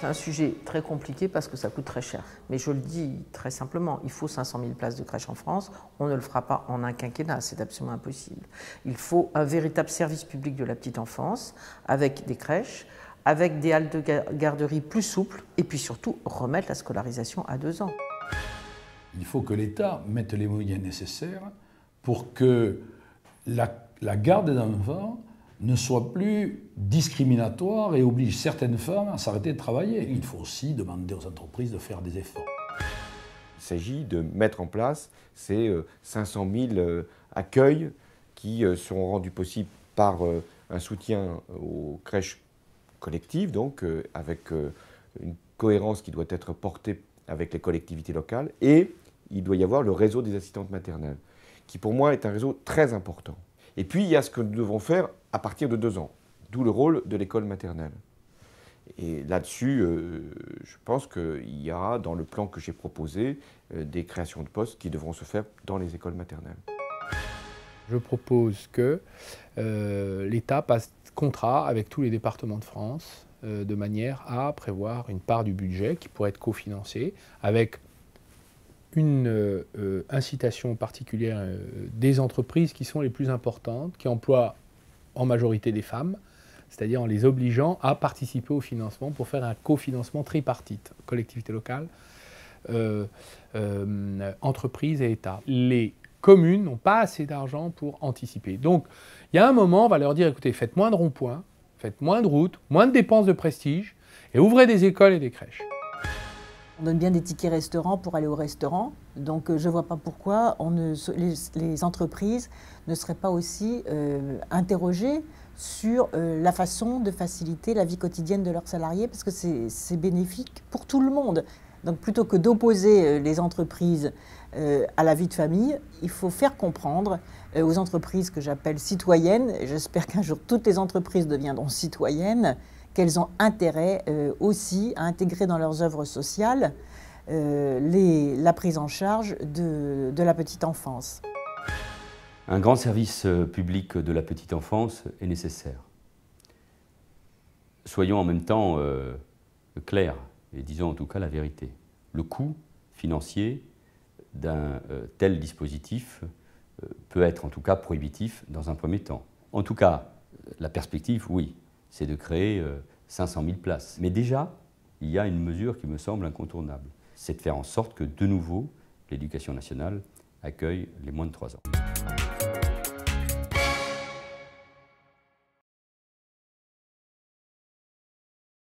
un sujet très compliqué parce que ça coûte très cher. Mais je le dis très simplement, il faut 500 000 places de crèche en France. On ne le fera pas en un quinquennat, c'est absolument impossible. Il faut un véritable service public de la petite enfance avec des crèches, avec des haltes de garderie plus souples et puis surtout remettre la scolarisation à 2 ans. Il faut que l'État mette les moyens nécessaires pour que la garde d'enfants ne soit plus discriminatoire et oblige certaines femmes à s'arrêter de travailler. Il faut aussi demander aux entreprises de faire des efforts. Il s'agit de mettre en place ces 500 000 accueils qui seront rendus possibles par un soutien aux crèches collectives, donc avec une cohérence qui doit être portée avec les collectivités locales, et il doit y avoir le réseau des assistantes maternelles, qui pour moi est un réseau très important. Et puis il y a ce que nous devons faire à partir de 2 ans, d'où le rôle de l'école maternelle. Et là-dessus, je pense qu'il y aura dans le plan que j'ai proposé des créations de postes qui devront se faire dans les écoles maternelles. Je propose que l'État passe contrat avec tous les départements de France de manière à prévoir une part du budget qui pourrait être cofinancée avec une incitation particulière des entreprises qui sont les plus importantes, qui emploient en majorité des femmes, c'est-à-dire en les obligeant à participer au financement pour faire un cofinancement tripartite, collectivité locale, entreprise et État. Les communes n'ont pas assez d'argent pour anticiper. Donc, il y a un moment, on va leur dire, écoutez, faites moins de ronds-points, faites moins de routes, moins de dépenses de prestige, et ouvrez des écoles et des crèches. On donne bien des tickets restaurants pour aller au restaurant, donc je ne vois pas pourquoi les entreprises ne seraient pas aussi interrogées sur la façon de faciliter la vie quotidienne de leurs salariés, parce que c'est bénéfique pour tout le monde. Donc plutôt que d'opposer les entreprises à la vie de famille, il faut faire comprendre aux entreprises que j'appelle citoyennes, et j'espère qu'un jour toutes les entreprises deviendront citoyennes, qu'elles ont intérêt aussi à intégrer dans leurs œuvres sociales la prise en charge de la petite enfance. Un grand service public de la petite enfance est nécessaire. Soyons en même temps clairs et disons en tout cas la vérité. Le coût financier d'un tel dispositif peut être en tout cas prohibitif dans un premier temps. En tout cas, la perspective, oui, c'est de créer 500 000 places. Mais déjà, il y a une mesure qui me semble incontournable. C'est de faire en sorte que, de nouveau, l'éducation nationale accueille les moins de 3 ans.